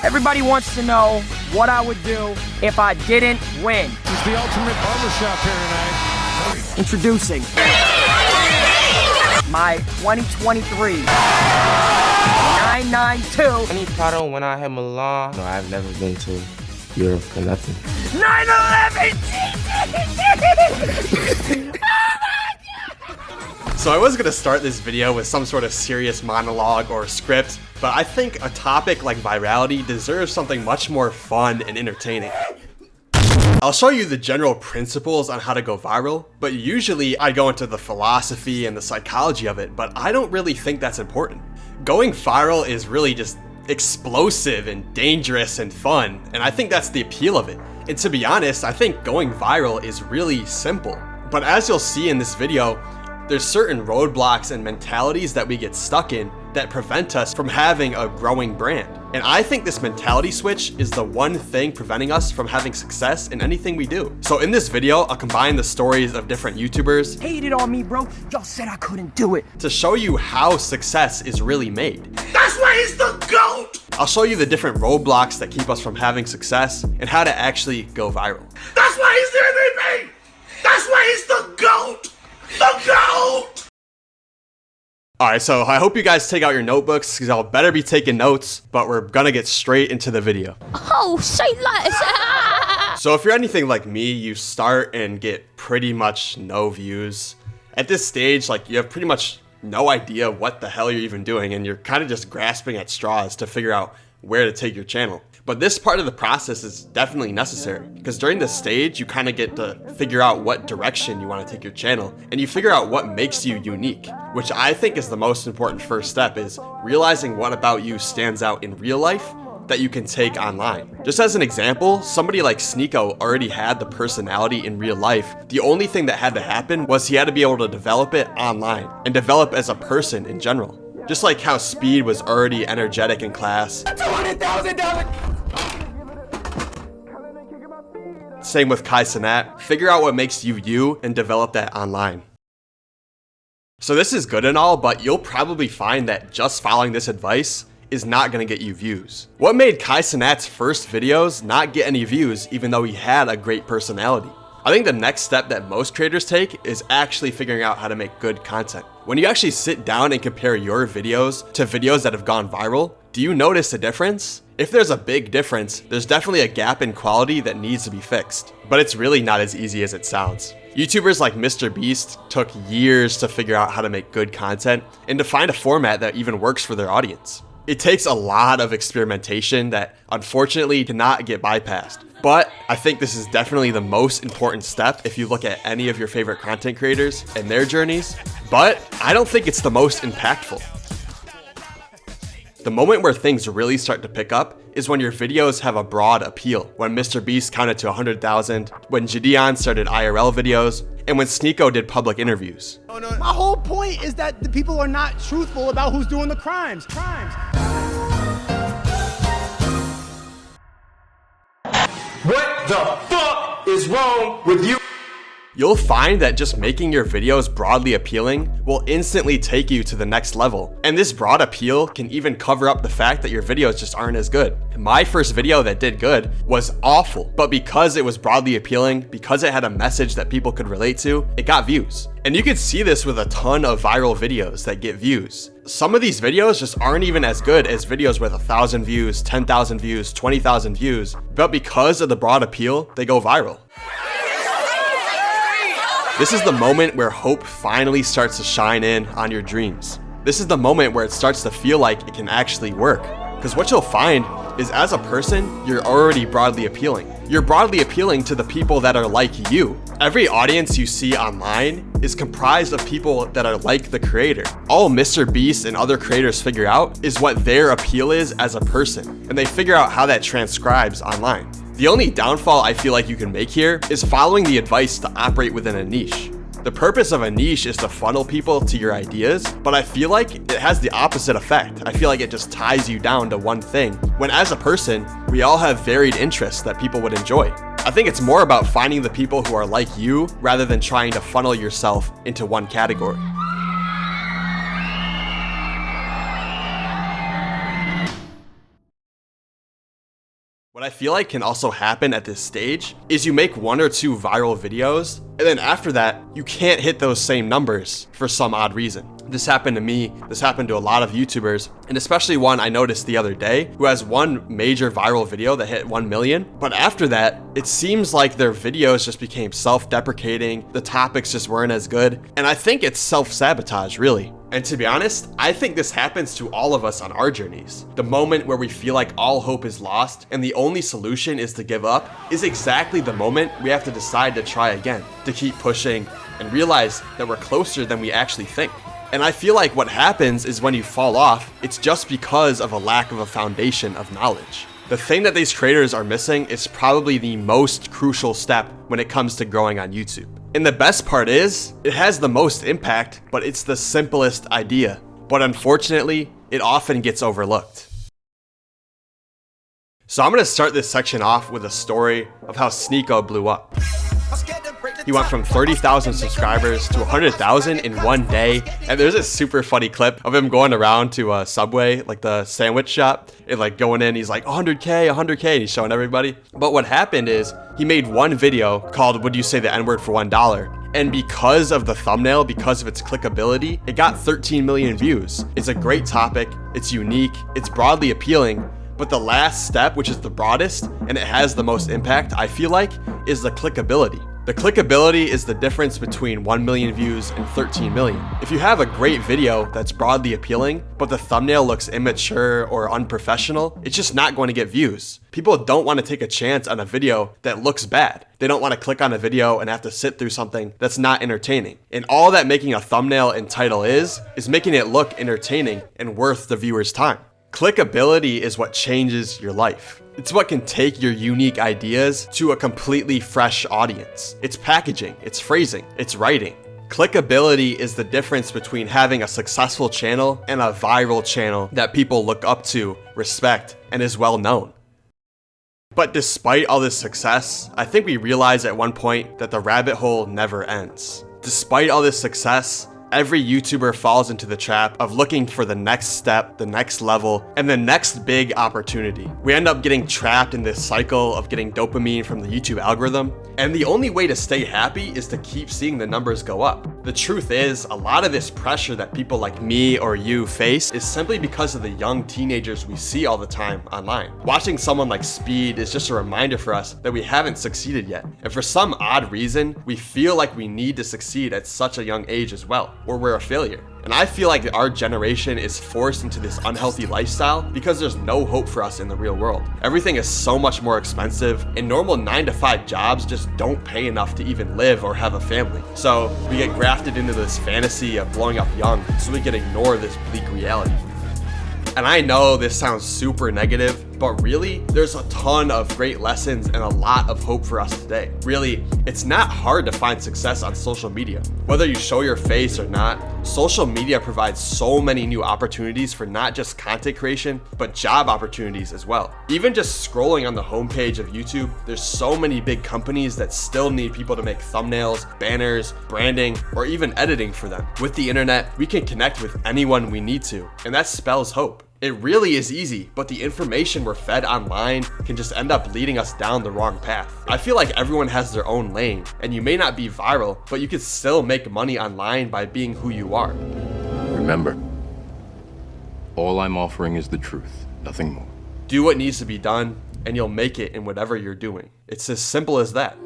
Everybody wants to know what I would do if I didn't win. It's the ultimate barbershop here tonight. Introducing my 2023 992 Any problem when I had Milan? No, I've never been to Europe or nothing. 911. So I was gonna start this video with some sort of serious monologue or script, but I think a topic like virality deserves something much more fun and entertaining. I'll show you the general principles on how to go viral, but usually I go into the philosophy and the psychology of it, but I don't really think that's important. Going viral is really just explosive and dangerous and fun, and I think that's the appeal of it. And to be honest, I think going viral is really simple. But as you'll see in this video, there's certain roadblocks and mentalities that we get stuck in that prevent us from having a growing brand. And I think this mentality switch is the one thing preventing us from having success in anything we do. So in this video, I'll combine the stories of different YouTubers. Hated on me, bro. Y'all said I couldn't do it. To show you how success is really made. That's why he's the GOAT! I'll show you the different roadblocks that keep us from having success and how to actually go viral. That's why he's the MVP! That's why he's the GOAT! The GOAT! Alright, so I hope you guys take out your notebooks because I'll better be taking notes, but we're gonna get straight into the video. Oh, say less. So if you're anything like me, you start and get pretty much no views. At this stage, like, you have pretty much no idea what the hell you're even doing, and you're kind of just grasping at straws to figure out where to take your channel. But this part of the process is definitely necessary because during this stage, you kind of get to figure out what direction you want to take your channel, and you figure out what makes you unique, which I think is the most important first step, is realizing what about you stands out in real life that you can take online. Just as an example, somebody like Sneeko already had the personality in real life. The only thing that had to happen was he had to be able to develop it online and develop as a person in general. Just like how Speed was already energetic in class. $200,000! Same with Kai Cenat. Figure out what makes you you and develop that online. So this is good and all, but you'll probably find that just following this advice is not gonna get you views. What made Kai Cenat's first videos not get any views even though he had a great personality? I think the next step that most creators take is actually figuring out how to make good content. When you actually sit down and compare your videos to videos that have gone viral, do you notice a difference? If there's a big difference, there's definitely a gap in quality that needs to be fixed. But it's really not as easy as it sounds. YouTubers like Mr. Beast took years to figure out how to make good content and to find a format that even works for their audience. It takes a lot of experimentation that unfortunately cannot get bypassed. But I think this is definitely the most important step if you look at any of your favorite content creators and their journeys. But I don't think it's the most impactful. The moment where things really start to pick up is when your videos have a broad appeal. When Mr. Beast counted to 100,000, when Gideon started IRL videos, and when Sneeko did public interviews. My whole point is that the people are not truthful about who's doing the crimes. What the fuck is wrong with you? You'll find that just making your videos broadly appealing will instantly take you to the next level. And this broad appeal can even cover up the fact that your videos just aren't as good. My first video that did good was awful, but because it was broadly appealing, because it had a message that people could relate to, it got views. And you can see this with a ton of viral videos that get views. Some of these videos just aren't even as good as videos with 1,000 views, 10,000 views, 20,000 views, but because of the broad appeal, they go viral. This is the moment where hope finally starts to shine in on your dreams. This is the moment where it starts to feel like it can actually work. Because what you'll find is as a person, you're already broadly appealing. You're broadly appealing to the people that are like you. Every audience you see online is comprised of people that are like the creator. All Mr. Beast and other creators figure out is what their appeal is as a person, and they figure out how that transcribes online. The only downfall I feel like you can make here is following the advice to operate within a niche. The purpose of a niche is to funnel people to your ideas, but I feel like it has the opposite effect. I feel like it just ties you down to one thing, when as a person, we all have varied interests that people would enjoy. I think it's more about finding the people who are like you rather than trying to funnel yourself into one category. What I feel like can also happen at this stage is you make 1 or 2 viral videos, and then after that, you can't hit those same numbers for some odd reason. This happened to me, this happened to a lot of YouTubers, and especially one I noticed the other day who has one major viral video that hit 1 million, but after that, it seems like their videos just became self-deprecating, the topics just weren't as good, and I think it's self-sabotage, really. And to be honest, I think this happens to all of us on our journeys. The moment where we feel like all hope is lost and the only solution is to give up is exactly the moment we have to decide to try again, to keep pushing and realize that we're closer than we actually think. And I feel like what happens is when you fall off, it's just because of a lack of a foundation of knowledge. The thing that these creators are missing is probably the most crucial step when it comes to growing on YouTube. And the best part is, it has the most impact, but it's the simplest idea. But unfortunately, it often gets overlooked. So I'm gonna start this section off with a story of how Sneeko blew up. He went from 30,000 subscribers to 100,000 in one day. And there's a super funny clip of him going around to a Subway, like the sandwich shop, and like going in, he's like 100K, 100K, and he's showing everybody. But what happened is he made one video called "Would You Say the N-Word for $1?" And because of the thumbnail, because of its clickability, it got 13 million views. It's a great topic, it's unique, it's broadly appealing, but the last step, which is the broadest, and it has the most impact, I feel like, is the clickability. The clickability is the difference between 1 million views and 13 million. If you have a great video that's broadly appealing, but the thumbnail looks immature or unprofessional, it's just not going to get views. People don't want to take a chance on a video that looks bad. They don't want to click on a video and have to sit through something that's not entertaining. And all that making a thumbnail and title is making it look entertaining and worth the viewer's time. Clickability is what changes your life. It's what can take your unique ideas to a completely fresh audience. It's packaging, it's phrasing, it's writing. Clickability is the difference between having a successful channel and a viral channel that people look up to, respect, and is well known. But despite all this success, I think we realize at one point that the rabbit hole never ends. Despite all this success, every YouTuber falls into the trap of looking for the next step, the next level, and the next big opportunity. We end up getting trapped in this cycle of getting dopamine from the YouTube algorithm, and the only way to stay happy is to keep seeing the numbers go up. The truth is, a lot of this pressure that people like me or you face is simply because of the young teenagers we see all the time online. Watching someone like Speed is just a reminder for us that we haven't succeeded yet, and for some odd reason, we feel like we need to succeed at such a young age as well, or we're a failure. And I feel like our generation is forced into this unhealthy lifestyle because there's no hope for us in the real world. Everything is so much more expensive, and normal 9-to-5 jobs just don't pay enough to even live or have a family. So we get grafted into this fantasy of blowing up young so we can ignore this bleak reality. And I know this sounds super negative, but really, there's a ton of great lessons and a lot of hope for us today. Really, it's not hard to find success on social media. Whether you show your face or not, social media provides so many new opportunities for not just content creation, but job opportunities as well. Even just scrolling on the homepage of YouTube, there's so many big companies that still need people to make thumbnails, banners, branding, or even editing for them. With the internet, we can connect with anyone we need to, and that spells hope. It really is easy, but the information we're fed online can just end up leading us down the wrong path. I feel like everyone has their own lane, and you may not be viral, but you can still make money online by being who you are. Remember, all I'm offering is the truth, nothing more. Do what needs to be done, and you'll make it in whatever you're doing. It's as simple as that.